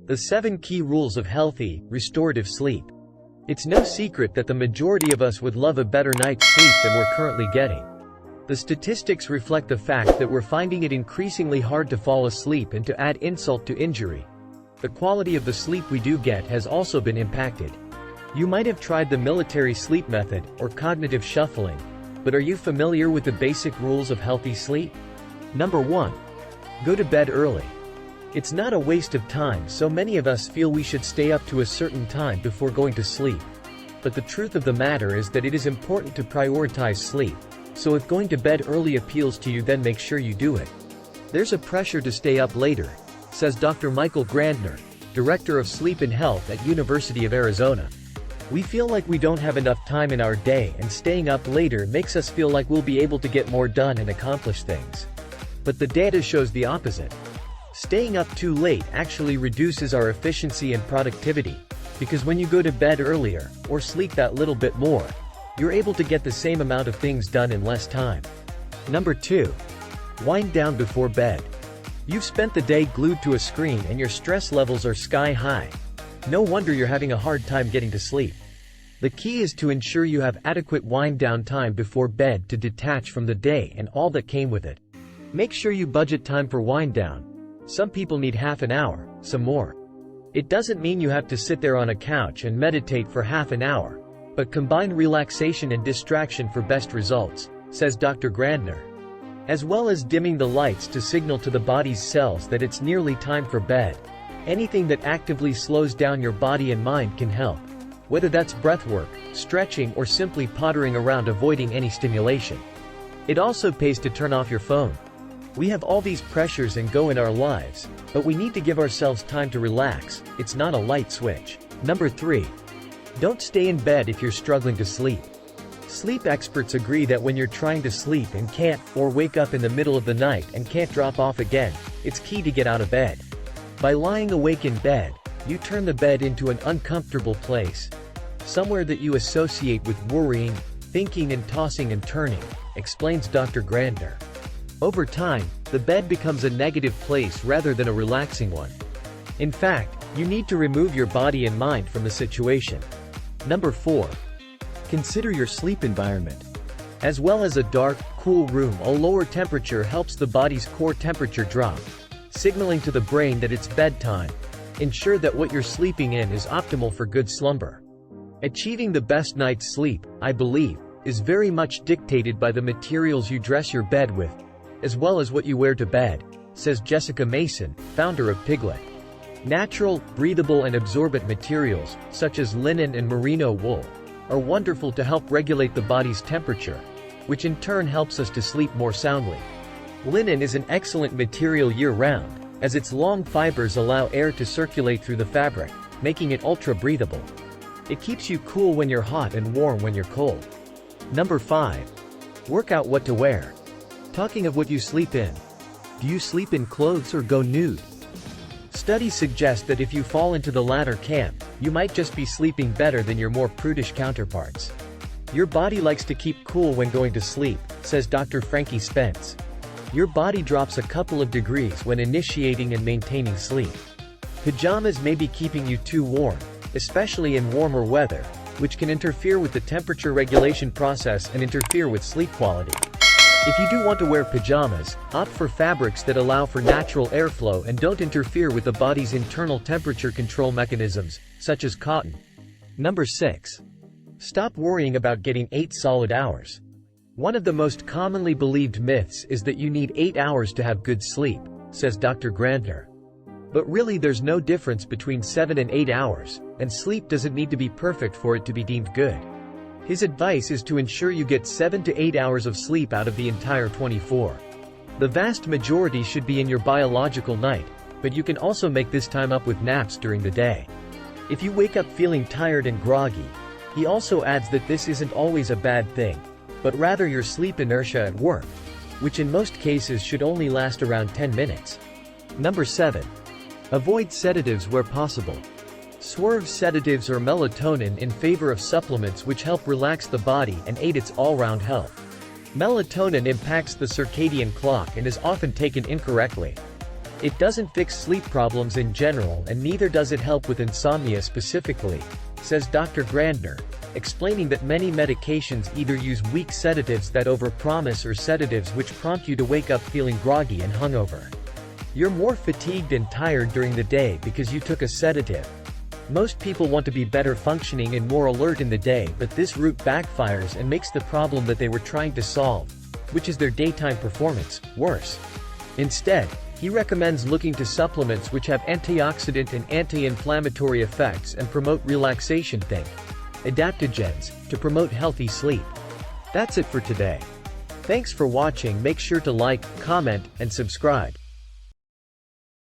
The 7 key rules of healthy, restorative sleep. It's no secret that the majority of us would love a better night's sleep than we're currently getting. The statistics reflect the fact that we're finding it increasingly hard to fall asleep, and to add insult to injury, the quality of the sleep we do get has also been impacted. You might have tried the military sleep method, or cognitive shuffling, but are you familiar with the basic rules of healthy sleep? Number 1. Go to bed early. It's not a waste of time. So many of us feel we should stay up to a certain time before going to sleep. But the truth of the matter is that it is important to prioritize sleep. So if going to bed early appeals to you, then make sure you do it. There's a pressure to stay up later, says Dr. Michael Grandner, Director of Sleep and Health at University of Arizona. We feel like we don't have enough time in our day, and staying up later makes us feel like we'll be able to get more done and accomplish things. But the data shows the opposite. Staying up too late actually reduces our efficiency and productivity, because when you go to bed earlier, or sleep that little bit more, you're able to get the same amount of things done in less time. Number 2. Wind down before bed. You've spent the day glued to a screen and your stress levels are sky high. No wonder you're having a hard time getting to sleep. The key is to ensure you have adequate wind down time before bed to detach from the day and all that came with it. Make sure you budget time for wind down. Some people need half an hour, some more. It doesn't mean you have to sit there on a couch and meditate for half an hour, but combine relaxation and distraction for best results, says Dr. Grandner. As well as dimming the lights to signal to the body's cells that it's nearly time for bed. Anything that actively slows down your body and mind can help. Whether that's breath work, stretching, or simply pottering around avoiding any stimulation. It also pays to turn off your phone. We have all these pressures and go in our lives, but we need to give ourselves time to relax. It's not a light switch. Number 3. Don't stay in bed if you're struggling to sleep. Sleep experts agree that when you're trying to sleep and can't, or wake up in the middle of the night and can't drop off again, it's key to get out of bed. By lying awake in bed, you turn the bed into an uncomfortable place. Somewhere that you associate with worrying, thinking, and tossing and turning, explains Dr. Grandner. Over time, the bed becomes a negative place rather than a relaxing one. In fact, you need to remove your body and mind from the situation. Number 4. Consider your sleep environment. As well as a dark, cool room, a lower temperature helps the body's core temperature drop, signaling to the brain that it's bedtime. Ensure that what you're sleeping in is optimal for good slumber. Achieving the best night's sleep, I believe, is very much dictated by the materials you dress your bed with, as well as what you wear to bed, says Jessica Mason, founder of Piglet. Natural, breathable, and absorbent materials, such as linen and merino wool, are wonderful to help regulate the body's temperature, which in turn helps us to sleep more soundly. Linen is an excellent material year-round, as its long fibers allow air to circulate through the fabric, making it ultra-breathable. It keeps you cool when you're hot and warm when you're cold. Number 5. Work out what to wear. Talking of what you sleep in. Do you sleep in clothes or go nude? Studies suggest that if you fall into the latter camp, you might just be sleeping better than your more prudish counterparts. Your body likes to keep cool when going to sleep, says Dr. Frankie Spence. Your body drops a couple of degrees when initiating and maintaining sleep. Pajamas may be keeping you too warm, especially in warmer weather, which can interfere with the temperature regulation process and interfere with sleep quality. If you do want to wear pajamas, opt for fabrics that allow for natural airflow and don't interfere with the body's internal temperature control mechanisms, such as cotton. Number 6. Stop worrying about getting 8 solid hours. One of the most commonly believed myths is that you need 8 hours to have good sleep, says Dr. Grandner. But really there's no difference between 7 and 8 hours, and sleep doesn't need to be perfect for it to be deemed good. His advice is to ensure you get 7 to 8 hours of sleep out of the entire 24. The vast majority should be in your biological night, but you can also make this time up with naps during the day. If you wake up feeling tired and groggy, he also adds that this isn't always a bad thing, but rather your sleep inertia at work, which in most cases should only last around 10 minutes. Number 7. Avoid sedatives where possible. Swerve sedatives or melatonin in favor of supplements which help relax the body and aid its all-round health. Melatonin impacts the circadian clock and is often taken incorrectly. It doesn't fix sleep problems in general and neither does it help with insomnia specifically, says Dr. Grandner, explaining that many medications either use weak sedatives that overpromise or sedatives which prompt you to wake up feeling groggy and hungover. You're more fatigued and tired during the day because you took a sedative. Most people want to be better functioning and more alert in the day, but this route backfires and makes the problem that they were trying to solve, which is their daytime performance, worse. Instead, he recommends looking to supplements which have antioxidant and anti-inflammatory effects and promote relaxation. Think adaptogens, to promote healthy sleep. That's it for today. Thanks for watching. Make sure to like, comment, and subscribe.